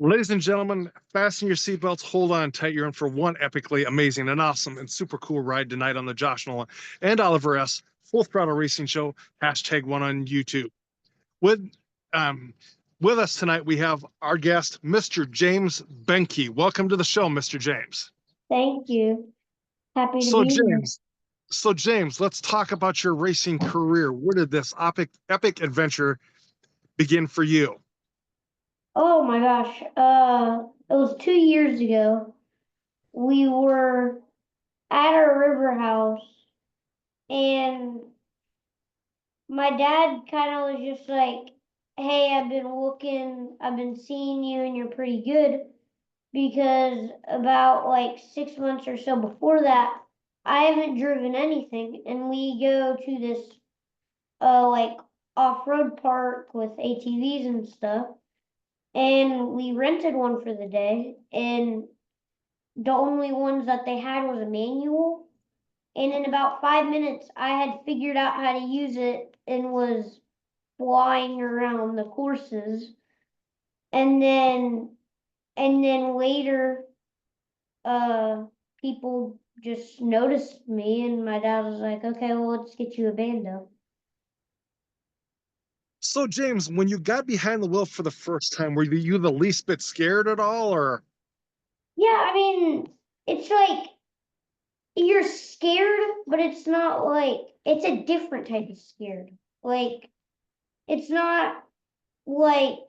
Ladies and gentlemen, fasten your seatbelts, hold on tight. You're in for one epically amazing and awesome and super cool ride tonight on the Josh Nolan and Oliver S. Full Throttle Racing Show, #1 on YouTube. With um, with us tonight, we have our guest, Mr. James Behnke. Welcome to the show, Mr. James. Thank you. Happy to So be here. James, let's talk about your racing career. Where did this epic adventure begin for you? Oh my gosh. It was 2 years ago. We were at our river house and my dad kind of was just like, "Hey, I've been seeing you and you're pretty good," because about like 6 months or so before that, I haven't driven anything, and we go to this like off-road park with ATVs and stuff. And we rented one for the day, and the only ones that they had was a manual. And in about 5 minutes, I had figured out how to use it and was flying around the courses. And then later, people just noticed me, and my dad was like, "Okay, well, let's get you a bando." So, James, when you got behind the wheel for the first time, were you the least bit scared at all, or? Yeah, I mean, it's like you're scared, but it's not like it's a different type of scared. Like it's not like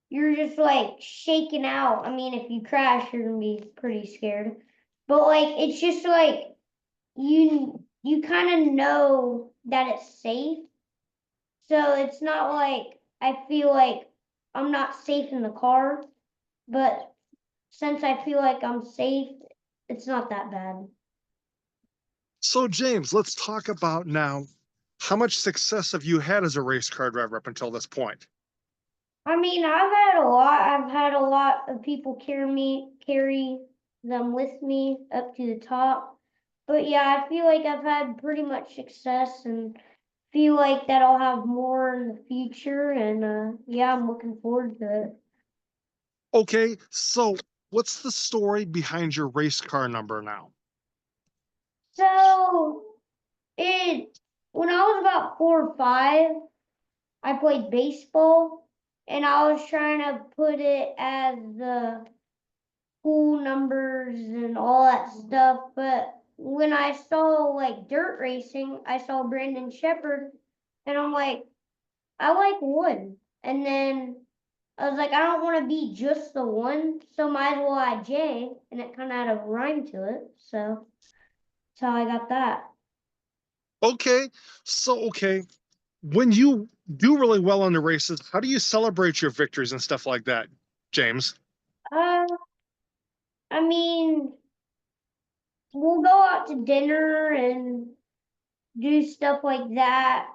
you're just like shaking out. I mean, if you crash, you're gonna be pretty scared. But like it's just like you kind of know that it's safe. So it's not like I feel like I'm not safe in the car, but since I feel like I'm safe, it's not that bad. So, James, let's talk about now how much success have you had as a race car driver up until this point? I mean, I've had a lot. I've had a lot of people carry them with me up to the top. But yeah, I feel like I've had pretty much success and feel like that I'll have more in the future. And yeah, I'm looking forward to it. Okay, so what's the story behind your race car number now? So it when I was about 4 or 5, I played baseball and I was trying to put it as the pool numbers and all that stuff. But when I saw like dirt racing, I saw Brandon Shepherd, and I'm like, I like one. And then I was like, I don't want to be just the one, so might as well add J, and it kind of had a rhyme to it. So that's how I got that. Okay, okay, when you do really well in the races, how do you celebrate your victories and stuff like that, James? Uh, I mean, we'll go out to dinner and do stuff like that,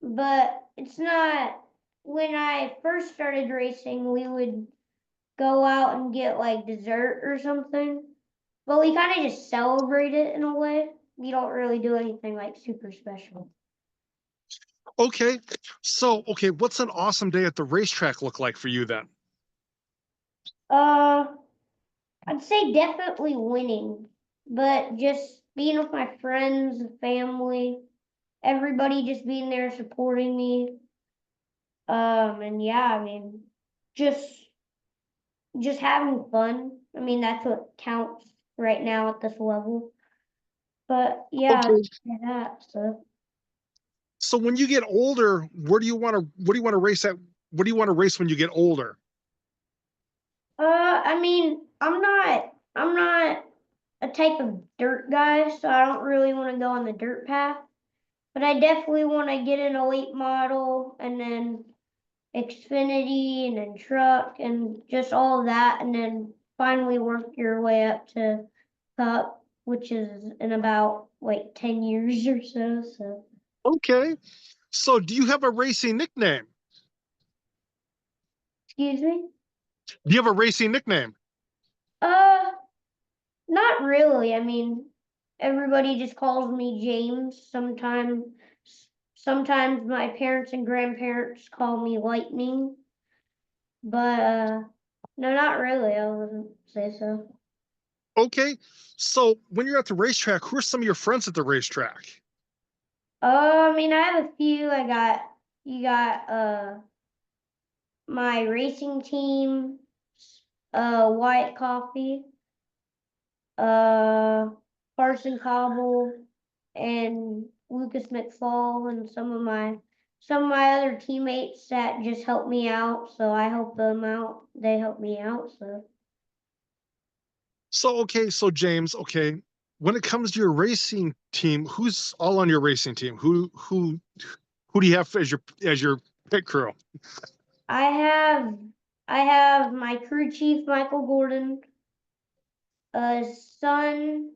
but it's not. When I first started racing, we would go out and get like dessert or something, but we kind of just celebrate it in a way. We don't really do anything like super special. Okay, okay, what's an awesome day at the racetrack look like for you then? Uh, I'd say definitely winning, but just being with my friends, family, everybody just being there supporting me. And yeah, I mean, just just having fun. I mean, that's what counts right now at this level. But yeah, Okay, that so. so when you get older, what do you want to race at? What do you want to race when you get older? I mean, I'm not a type of dirt guy, so I don't really want to go on the dirt path. But I definitely want to get in a late model and then Xfinity and then truck and just all of that, and then finally work your way up to Cup, which is in about like 10 years or so. So, Okay, so do you have a racing nickname? excuse me. Do you have a racing nickname? Uh, Not really. I mean, everybody just calls me James. Sometimes my parents and grandparents call me Lightning. But No, not really. I wouldn't say so. Okay. So when you're at the racetrack, who are some of your friends at the racetrack? I mean, I have a few. You got my racing team, White Coffee, uh, Carson Cobble, and Lucas McFall, and some of my other teammates that just help me out. So I help them out. They help me out. So So okay, so James, okay, when it comes to your racing team, who's all on your racing team? Who do you have as your pit crew? I have I have my crew chief Michael Gordon, his son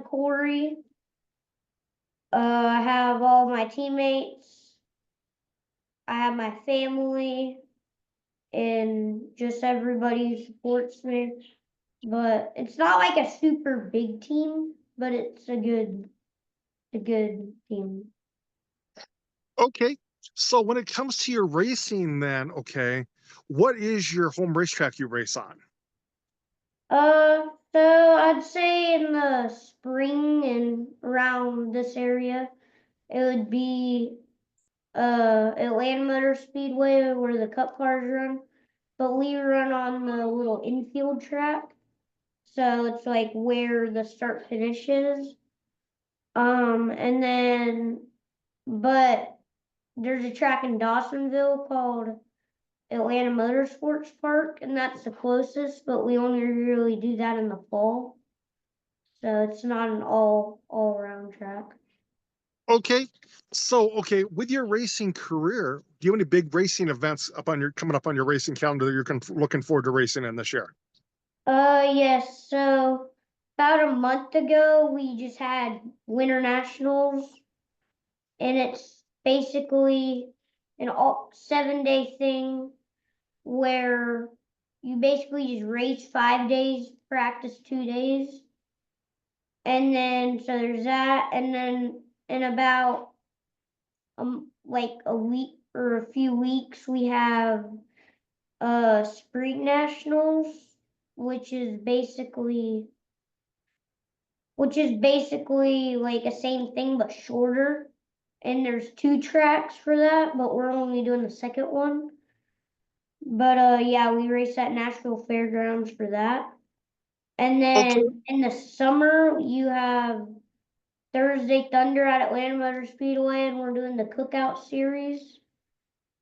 Corey. I have all my teammates. I have my family and just everybody who supports me. But it's not like a super big team, but it's a good team. Okay. So when it comes to your racing then, okay, what is your home racetrack you race on? So I'd say in the spring and around this area, it would be Atlanta Motor Speedway where the cup cars run, but we run on the little infield track. So it's like where the start finish is. And then, but there's a track in Dawsonville called Atlanta Motorsports Park, and that's the closest, but we only really do that in the fall. So it's not an all around track. Okay. So okay, with your racing career, do you have any big racing events up on your coming up on your racing calendar that you're looking forward to racing in this year? Yes. So about a month ago, we just had Winter Nationals, and it's basically an all 7 day thing where you basically just race 5 days, practice 2 days, and then so there's that, and then in about like a week or a few weeks, we have Spring Nationals, which is basically like the same thing but shorter. And there's two tracks for that, but we're only doing the second one. But yeah, we race at Nashville Fairgrounds for that. And Okay. then in the summer, you have Thursday Thunder at Atlanta Motor Speedway, and we're doing the Cookout Series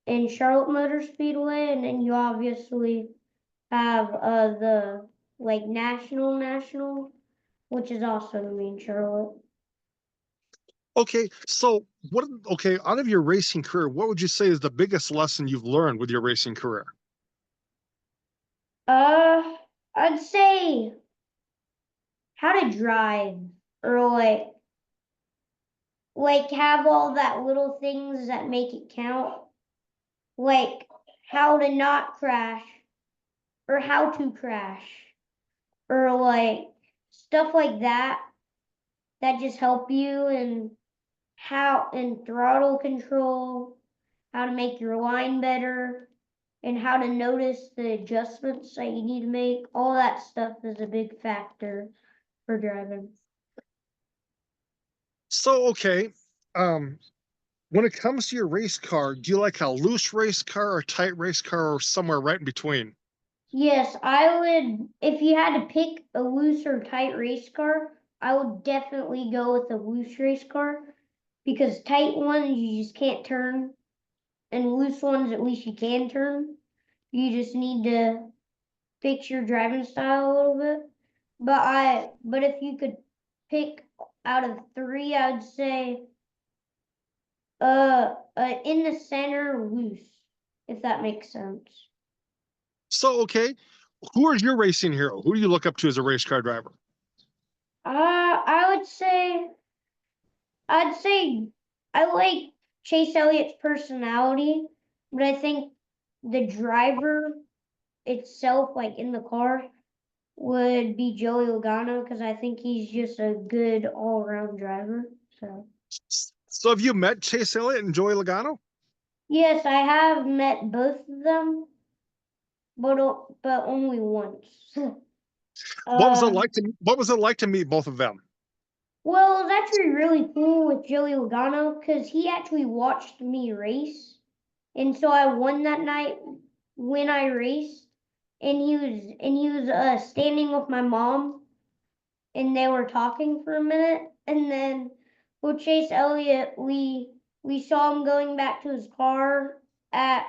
in Charlotte Motor Speedway. And then you obviously have the like national, which is also gonna be in Charlotte. Okay. So what okay, out of your racing career, what would you say is the biggest lesson you've learned with your racing career? Uh, I'd say how to drive or have all that little things that make it count, like how to not crash or how to crash or like stuff like that that just help you and how in throttle control, how to make your line better, and how to notice the adjustments that you need to make. All that stuff is a big factor for driving. So okay, um, when it comes to your race car, do you like a loose race car or a tight race car or somewhere right in between? Yes, I would. If you had to pick a loose or tight race car, I would definitely go with a loose race car because tight ones you just can't turn, and loose ones at least you can turn. You just need to fix your driving style a little bit. But if you could pick out of three, I would say in the center loose, if that makes sense. So okay, who is your racing hero? Who do you look up to as a race car driver? I would say I'd say I like Chase Elliott's personality, but I think the driver itself, like in the car, would be Joey Logano because I think he's just a good all around driver. So So have you met Chase Elliott and Joey Logano? yes, I have met both of them. but only once. What was it uh, like to What was it like to meet both of them? well, it was actually really cool with Joey Logano because he actually watched me race, and so I won that night when I raced, and he was standing with my mom, and they were talking for a minute, and then with Chase Elliott, we saw him going back to his car at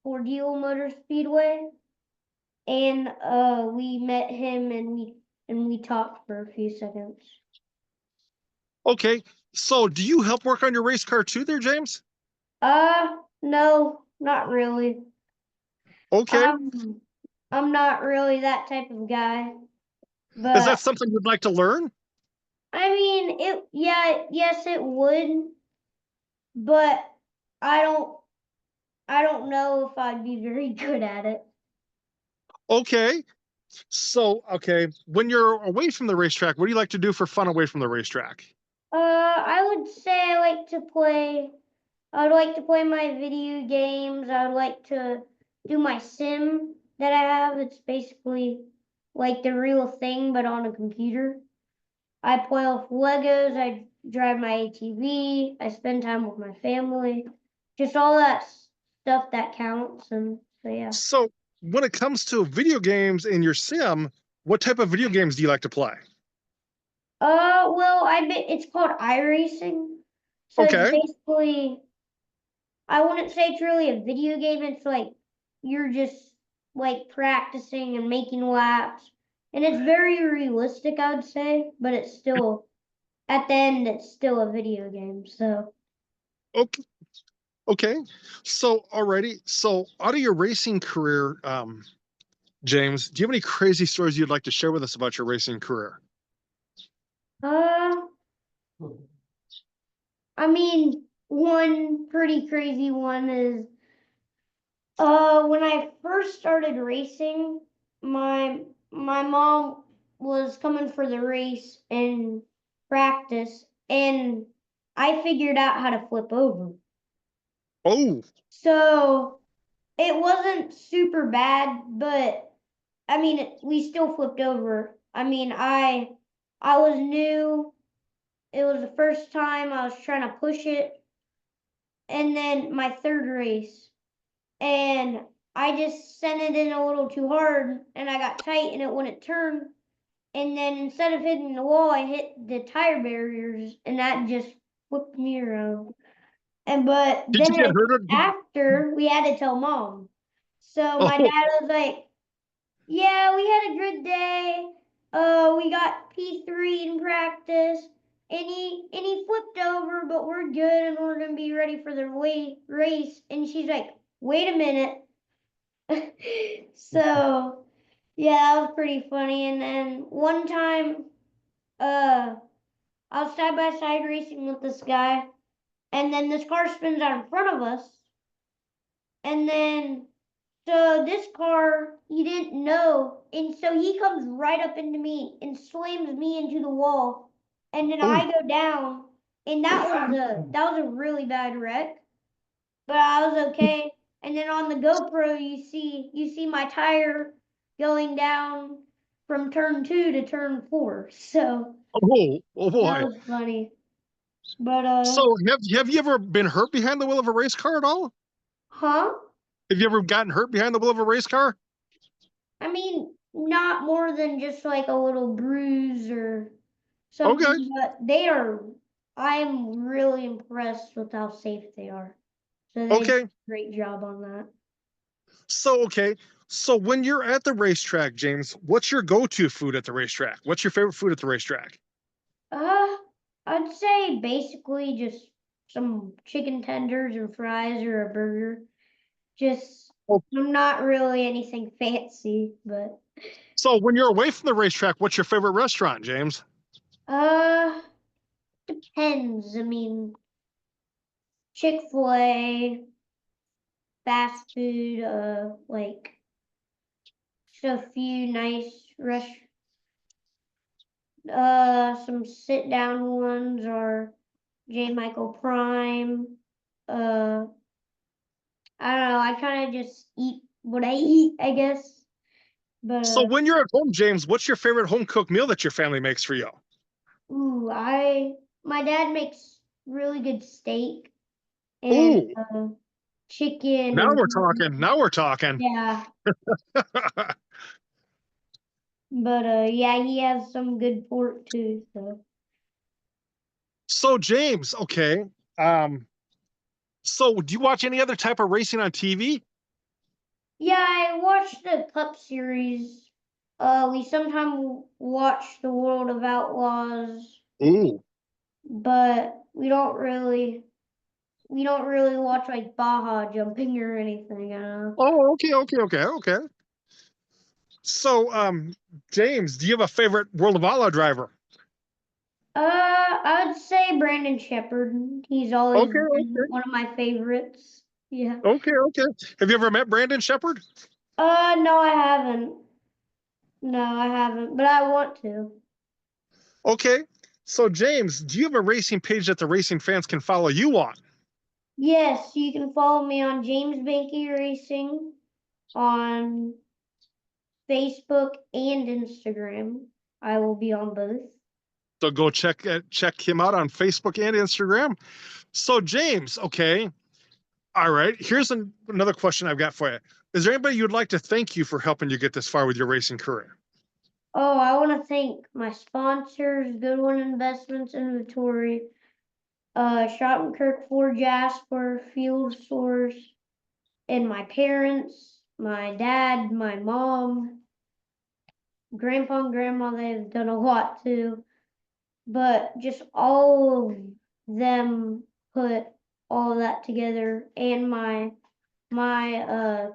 Ordeal Motor Speedway, and we met him and we talked for a few seconds. Okay, so do you help work on your race car too, there, James? No, not really. Okay, I'm I'm not really that type of guy, is that but something you'd like to learn? I mean it. Yeah, yes, it would, but I don't I don't know if I'd be very good at it. Okay, so okay, when you're away from the racetrack, what do you like to do for fun away from the racetrack? I would say I would like to play my video games. I would like to do my sim that I have. It's basically like the real thing, but on a computer. I play with Legos. I drive my ATV. I spend time with my family. Just all that stuff that counts. And so, yeah. So when it comes to video games in your sim, what type of video games do you like to play? Well, it's called iRacing. So it's Okay, basically, I wouldn't say it's really a video game. It's like you're just like practicing and making laps. And it's very realistic, I would say, but it's still, at the end, it's still a video game. So, okay, okay. So already, so out of your racing career, James, do you have any crazy stories you'd like to share with us about your racing career? uh, I mean, one pretty crazy one is when I first started racing, my mom was coming for the race and practice, and I figured out how to flip over. Oh, So it wasn't super bad, but I mean, we still flipped over. I mean, I was new. It was the first time I was trying to push it, and then my third race, and I just sent it in a little too hard, and I got tight, and it wouldn't turn. And then instead of hitting the wall, I hit the tire barriers, and that just flipped me around. And but did you get then hurt? after we had to tell mom. So my Oh, dad was like, "Yeah, we had a good day. We got P3 in practice, and he flipped over, but we're good, and we're gonna be ready for the race." And she's like, "Wait a minute." So yeah, that was pretty funny. And then one time, uh, I was side by side racing with this guy, and then this car spins out in front of us, and then so this car he didn't know, and so he comes right up into me and slams me into the wall, and then oh, I go down, and that was a really bad wreck, but I was okay. And then on the GoPro, you see my tire going down from turn 2 to turn 4. So oh that boy. was funny. But So have you ever been hurt behind the wheel of a race car at all? huh? Have you ever gotten hurt behind the wheel of a race car? I mean, not more than just like a little bruise or Okay, something, but they are. I'm really impressed with how safe they are. So they did okay. a great job on that. So okay. So when you're at the racetrack, James, what's your go-to food at the racetrack? What's your favorite food at the racetrack? Uh, I'd say basically just some chicken tenders and fries or a burger. Just Oh, not really anything fancy, but so when you're away from the racetrack, what's your favorite restaurant, James? uh depends. I mean, Chick-fil-A, fast food, like just a few nice some sit down ones are J. Michael Prime. Uh I don't know, I I kind of just eat what I eat, I guess. But So when you're at home, James, what's your favorite home cooked meal that your family makes for you? ooh, I my dad makes really good steak and Ooh, chicken now and we're talking. Now we're talking. yeah. But yeah, he has some good pork too. So So James, okay. Um, so do you watch any other type of racing on TV? yeah, I watched the Cup Series. We sometimes watch the World of Outlaws, Ooh. but we don't really watch like Baja jumping or anything. Oh, okay. So, James, do you have a favorite World of Outlaw driver? I would say Brandon Shepherd. He's always been Okay, one of my favorites. Yeah. okay. Have you ever met Brandon Shepherd? No, I haven't. No, I haven't, but I want to. Okay. So, James, do you have a racing page that the racing fans can follow you on? Yes, you can follow me on James Behnke Racing on Facebook and Instagram. I will be on both. So go check him out on Facebook and Instagram. So, James, okay. All right. Here's another question I've got for you. Is there anybody you'd like to thank you for helping you get this far with your racing career? Oh, I want to thank my sponsors, Goodwin Investments Inventory, Shottenkirk for Jasper, Field Source, and my parents, my dad, my mom, grandpa and grandma. They've done a lot too, but just all of them put all of that together, and my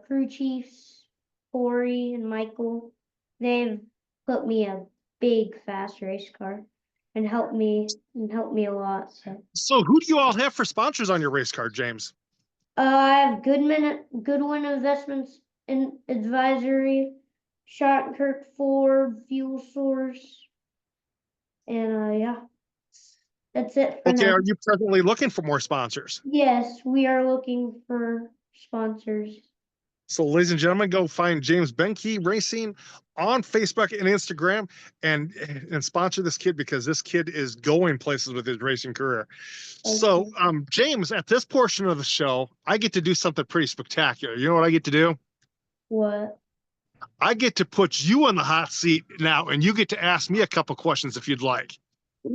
crew chiefs, Corey and Michael, they've put me a big fast race car and helped me a lot. So So, who do you all have for sponsors on your race car, James? I have Goodwin Investments in Advisory, Shottenkirk Ford, Fuel Source, and yeah, that's it for Okay. now. Are you presently looking for more sponsors? Yes, we are looking for sponsors. So, ladies and gentlemen, go find James Behnke Racing on Facebook and Instagram and sponsor this kid because this kid is going places with his racing career. Thank So, you. James, at this portion of the show, I get to do something pretty spectacular. You know what I get to do? What? I get to put you in the hot seat now, and you get to ask me a couple questions if you'd like. I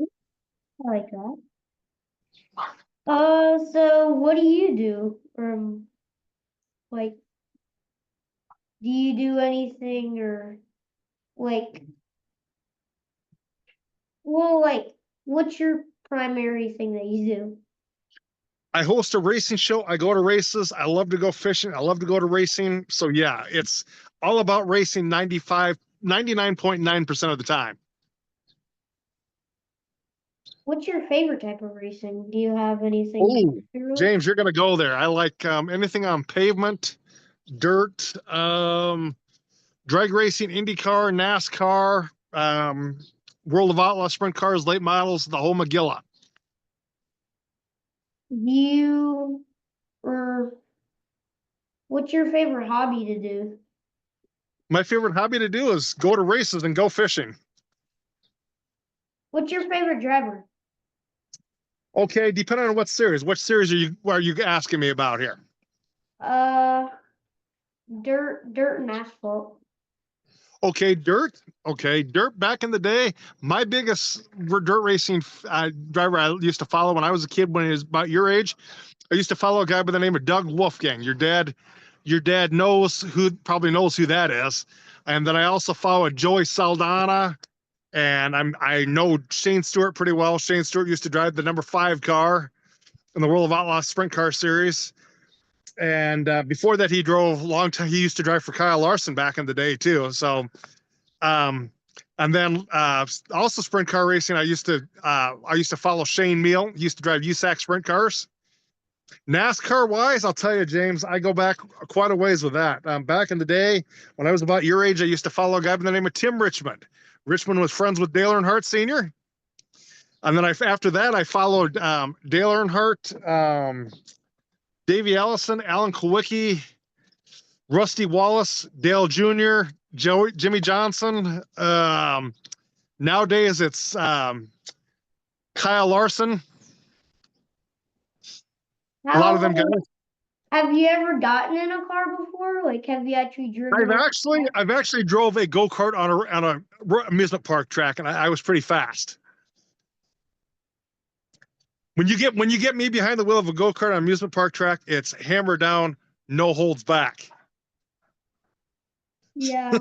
like that. So what do you do? Like, do you do anything or like, well, like, what's your primary thing that you do? I host a racing show. I go to races. I love to go fishing. I love to go to racing. So, yeah, it's all about racing 99.9% of the time. What's your favorite type of racing? Do you have anything Oh, particular? James, you're going to go there. I like anything on pavement, dirt, drag racing, IndyCar, NASCAR, World of Outlaw sprint cars, late models, the whole Magilla. You or what's your favorite hobby to do? My favorite hobby to do is go to races and go fishing. What's your favorite driver? Okay, depending on what series. What series are you asking me about here? Uh, dirt and asphalt. Okay, dirt. Okay, dirt. Back in the day, my biggest dirt racing driver I used to follow when I was a kid, when he was about your age, I used to follow a guy by the name of Doug Wolfgang. Your dad probably knows who that is. And then I also follow Joey Saldana, and I know Shane Stewart pretty well. Shane Stewart used to drive the number 5 car in the World of Outlaw Sprint Car Series. And before that, he drove a long time. He used to drive for Kyle Larson back in the day too. So, um, and then also sprint car racing. I used to follow Shane Meal. He used to drive USAC sprint cars. NASCAR wise, I'll tell you, James, I go back quite a ways with that. Back in the day, when I was about your age, I used to follow a guy by the name of Tim Richmond. Richmond was friends with Dale Earnhardt Sr. And then after that, I followed Dale Earnhardt, Davey Allison, Alan Kulwicki, Rusty Wallace, Dale Jr., Jimmy Johnson. Nowadays it's Kyle Larson. A lot of them guys. Have you ever gotten in a car before? Like, have you actually driven? I've actually drove a go-kart on a amusement park track, and I was pretty fast. When you get me behind the wheel of a go-kart on an amusement park track, it's hammer down, no holds back. Yeah.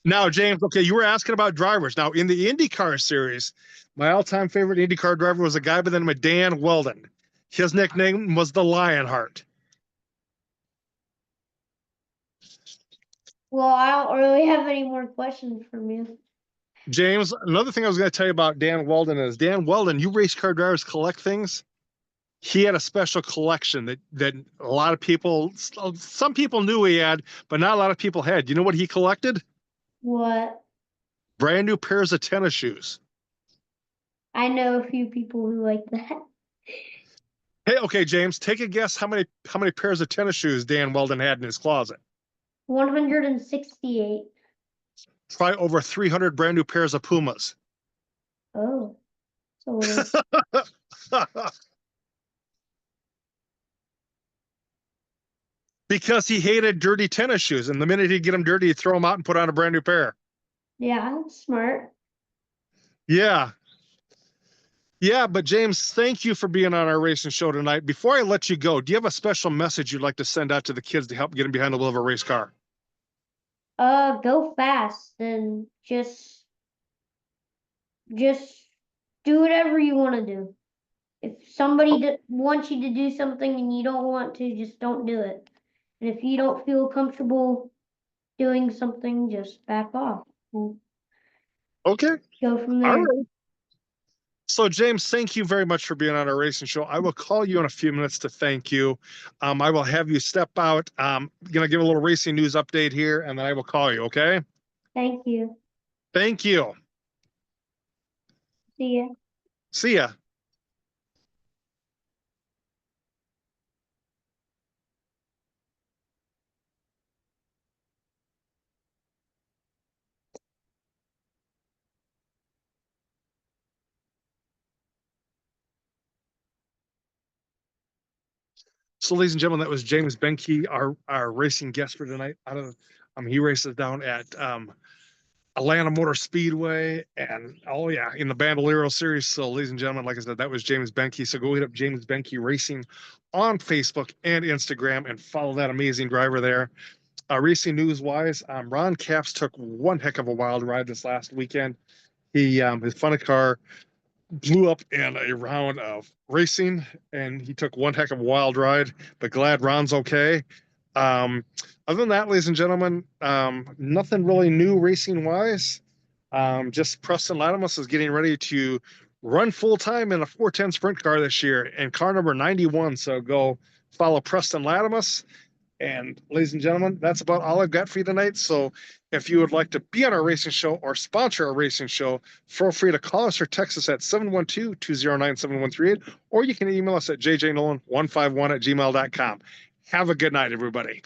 Now, James, okay, you were asking about drivers. Now, in the IndyCar series, my all-time favorite IndyCar driver was a guy by the name of Dan Weldon. His nickname was the Lionheart. Well, I don't really have any more questions from you. James, another thing I was going to tell you about Dan Weldon is Dan Weldon, you race car drivers collect things. He had a special collection that a lot of people, some people knew he had, but not a lot of people had. You know what he collected? What? Brand new pairs of tennis shoes. I know a few people who like that. Hey, okay, James, take a guess how many pairs of tennis shoes Dan Weldon had in his closet. 168. Try over 300 brand new pairs of Pumas. Oh. So Because he hated dirty tennis shoes, and the minute he'd get them dirty, he'd throw them out and put on a brand new pair. yeah, that's smart. Yeah. Yeah, but James, thank you for being on our racing show tonight. Before I let you go, do you have a special message you'd like to send out to the kids to help get them behind the wheel of a race car? Go fast and just do whatever you want to do. If somebody wants you to do something and you don't want to, just don't do it. And if you don't feel comfortable doing something, just back off. Okay. Go from there. All right. So, James, thank you very much for being on our racing show. I will call you in a few minutes to thank you. I will have you step out. I'm going to give a little racing news update here, and then I will call you, okay? Thank you. Thank you. See ya. See ya. So, ladies and gentlemen, that was James Behnke, our racing guest for tonight. He races down at Atlanta Motor Speedway, and oh yeah, in the Bandolero Series. So, ladies and gentlemen, like I said, that was James Behnke. So go hit up James Behnke Racing on Facebook and Instagram and follow that amazing driver there. Racing news wise, Ron Capps took one heck of a wild ride this last weekend. His funny car blew up in a round of racing, and he took one heck of a wild ride. But glad Ron's okay. Other than that, ladies and gentlemen, nothing really new racing wise. Just Preston Latimus is getting ready to run full time in a 410 sprint car this year and car number 91. So go follow Preston Latimus. And ladies and gentlemen, that's about all I've got for you tonight. So if you would like to be on our racing show or sponsor our racing show, feel free to call us or text us at 712-209-7138, or you can email us at jjnolan151@gmail.com. Have a good night, everybody.